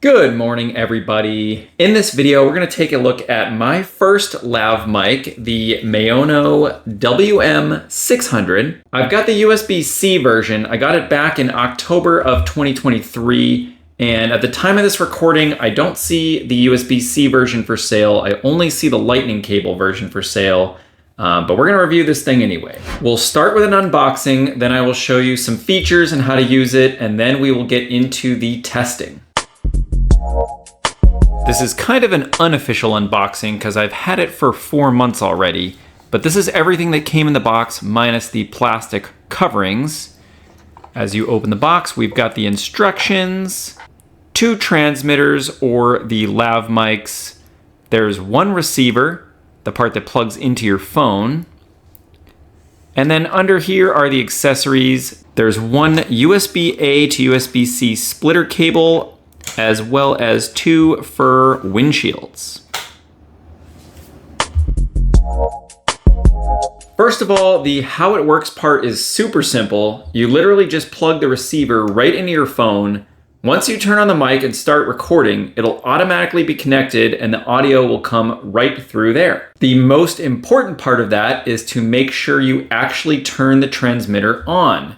Good morning, everybody. In this video, we're going to take a look at my first lav mic, the Maono WM600. I've got the USB-C version. I got it back in October of 2023, and at the time of this recording, I don't see the USB-C version for sale. I only see the lightning cable version for sale, but we're going to review this thing anyway. We'll start with an unboxing, then I will show you some features and how to use it, and then we will get into the testing. This is kind of an unofficial unboxing because I've had it for 4 months already, but this is everything that came in the box minus the plastic coverings. As you open the box, we've got the instructions, 2 transmitters or the lav mics. There's 1 receiver, the part that plugs into your phone. And then under here are the accessories. There's 1 USB-A to USB-C splitter cable, as well as 2 fur windshields. First of all, the how it works part is super simple. You literally just plug the receiver right into your phone. Once you turn on the mic and start recording, it'll automatically be connected and the audio will come right through there. The most important part of that is to make sure you actually turn the transmitter on.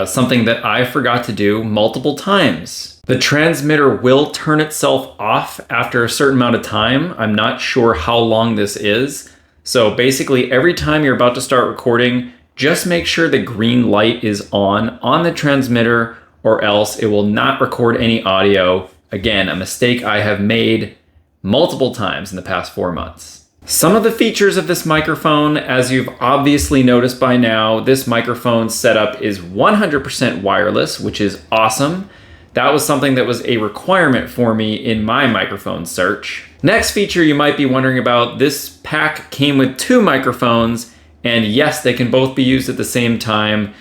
Something that I forgot to do multiple times. The transmitter will turn itself off after a certain amount of time. I'm not sure how long this is. So basically every time you're about to start recording, just make sure the green light is on the transmitter, or else it will not record any audio. Again, a mistake I have made multiple times in the past 4 months. Some of the features of this microphone, as you've obviously noticed by now, this microphone setup is 100% wireless, which is awesome. That was something that was a requirement for me in my microphone search. Next feature you might be wondering about, this pack came with 2 microphones, and yes, they can both be used at the same time.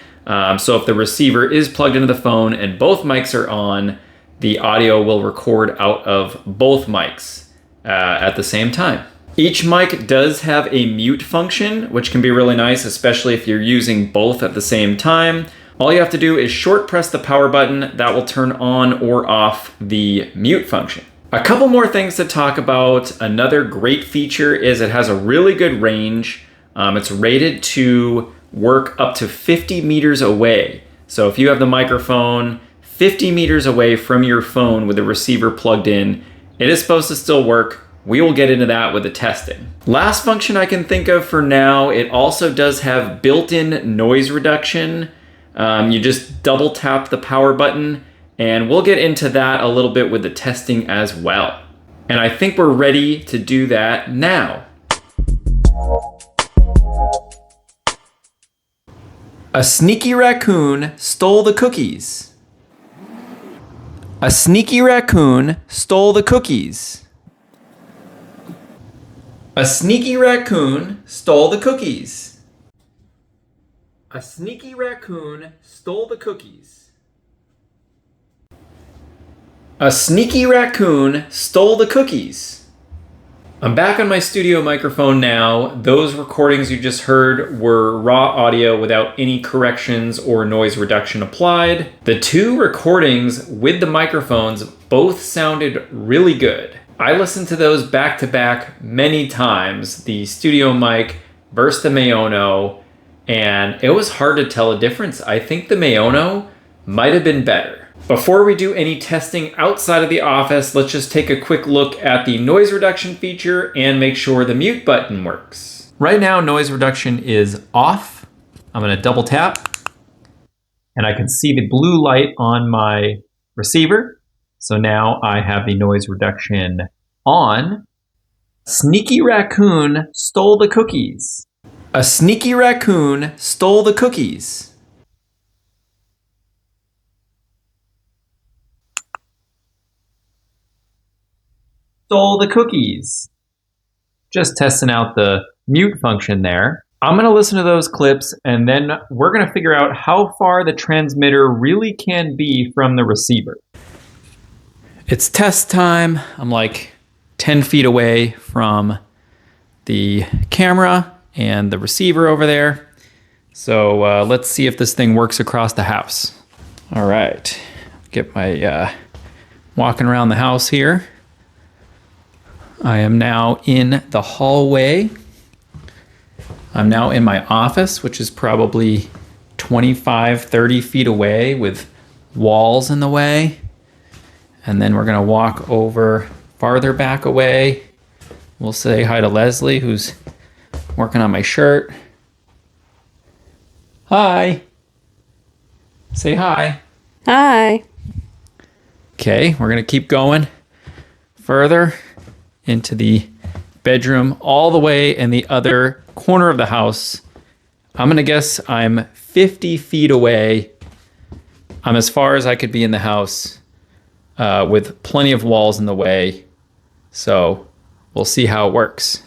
So if the receiver is plugged into the phone and both mics are on, the audio will record out of both mics at the same time. Each mic does have a mute function, which can be really nice, especially if you're using both at the same time. All you have to do is short press the power button. That will turn on or off the mute function. A couple more things to talk about. Another great feature is it has a really good range. It's rated to work up to 50 meters away. So if you have the microphone 50 meters away from your phone with the receiver plugged in, it is supposed to still work. We will get into that with the testing. Last function I can think of for now, it also does have built-in noise reduction. You just double tap the power button, and we'll get into that a little bit with the testing as well. And I think we're ready to do that now. A sneaky raccoon stole the cookies. A sneaky raccoon stole the cookies. A sneaky raccoon stole the cookies. A sneaky raccoon stole the cookies. A sneaky raccoon stole the cookies. I'm back on my studio microphone now. Those recordings you just heard were raw audio without any corrections or noise reduction applied. The 2 recordings with the microphones both sounded really good. I listened to those back to back many times, the studio mic versus the Maono, and it was hard to tell a difference. I think the Maono might have been better. Before we do any testing outside of the office, let's just take a quick look at the noise reduction feature and make sure the mute button works. Right now, noise reduction is off. I'm gonna double tap, and I can see the blue light on my receiver. So now I have the noise reduction on. Sneaky raccoon stole the cookies. A sneaky raccoon stole the cookies. Stole the cookies. Just testing out the mute function there. I'm gonna listen to those clips and then we're gonna figure out how far the transmitter really can be from the receiver. It's test time. I'm like 10 feet away from the camera and the receiver over there. So let's see if this thing works across the house. All right, get my walking around the house here. I am now in the hallway. I'm now in my office, which is probably 25, 30 feet away with walls in the way. And then we're gonna walk over farther back away. We'll say hi to Leslie, who's working on my shirt. Hi. Say hi. Hi. Okay, we're gonna keep going further into the bedroom, all the way in the other corner of the house. I'm gonna guess I'm 50 feet away. I'm as far as I could be in the house with plenty of walls in the way. So we'll see how it works.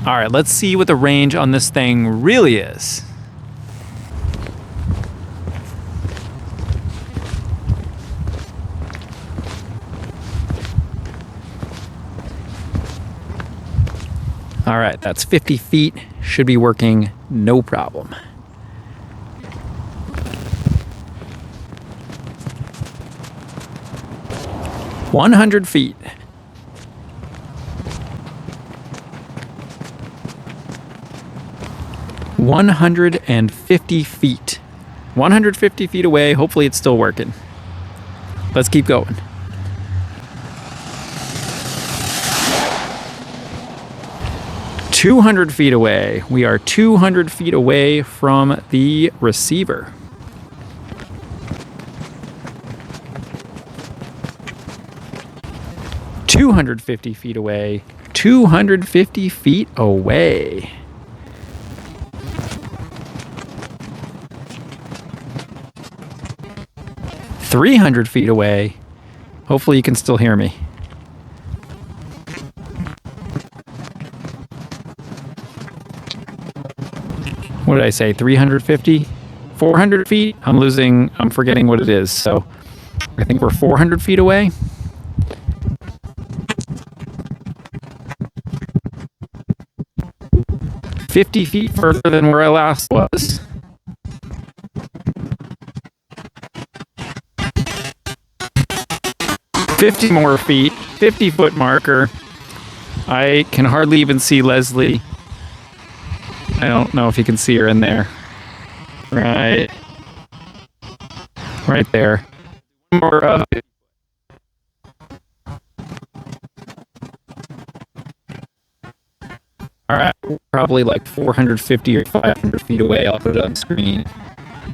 All right, let's see what the range on this thing really is. All right, that's 50 feet. Should be working no problem. "100 feet. "150 feet. 150 feet away. Hopefully it's still working. Let's keep going. "200 feet away. We are 200 feet away from the receiver. "250 feet away. 250 feet away. "300 feet away. Hopefully you can still hear me. What did I say? 350? 400 feet? I'm forgetting what it is. So I think we're 400 feet away. "50 feet further than where I last was. "50 more feet. 50-foot marker. I can hardly even see Leslie. I don't know if you can see her in there. Right there. More of it. All right, probably like 450 or 500 feet away. I'll put it on screen.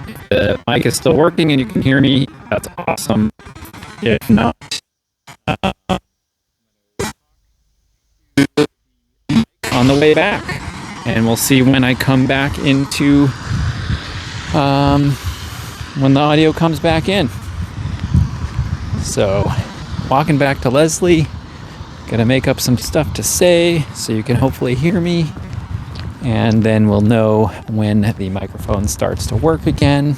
If the mic is still working and you can hear me, that's awesome. If not, on the way back. And we'll see when I come back into, when the audio comes back in. So, walking back to Leslie, gonna make up some stuff to say so you can hopefully hear me. And then we'll know when the microphone starts to work again.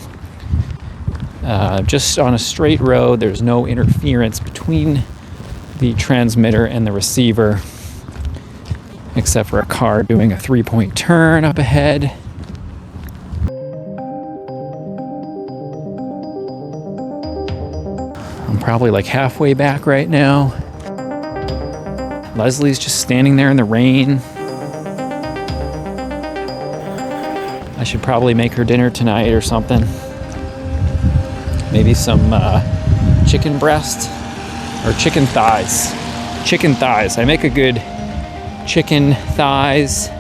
Just on a straight road, there's no interference between the transmitter and the receiver, except for a car doing a 3-point turn up ahead. I'm probably like halfway back right now. Leslie's just standing there in the rain. I should probably make her dinner tonight or something. Maybe some chicken breast or chicken thighs. Chicken thighs. I make a good chicken thighs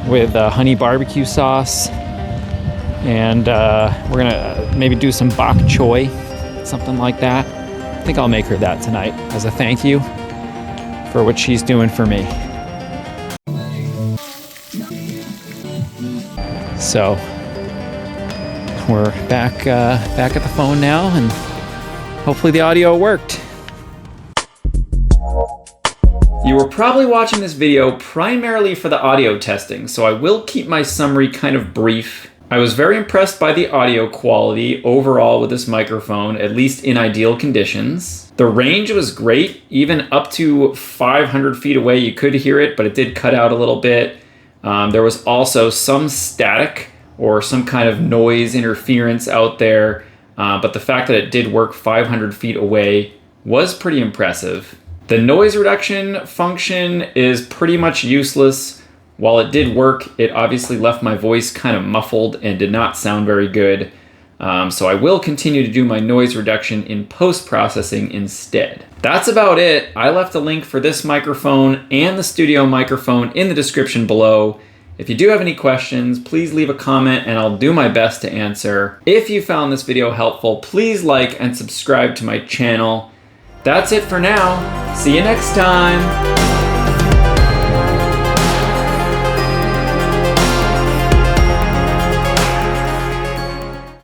with honey barbecue sauce, and we're gonna maybe do some bok choy, something like that. I think I'll make her that tonight as a thank you for what she's doing for me. So we're back at the phone now, and hopefully the audio worked. You were probably watching this video primarily for the audio testing, so I will keep my summary kind of brief. I was very impressed by the audio quality overall with this microphone, at least in ideal conditions. The range was great, even up to 500 feet away you could hear it, but it did cut out a little bit. There was also some static or some kind of noise interference out there. But the fact that it did work 500 feet away was pretty impressive. The noise reduction function is pretty much useless. While it did work, it obviously left my voice kind of muffled and did not sound very good. So I will continue to do my noise reduction in post-processing instead. That's about it. I left a link for this microphone and the studio microphone in the description below. If you do have any questions, please leave a comment and I'll do my best to answer. If you found this video helpful, please like and subscribe to my channel. That's it for now. See you next time.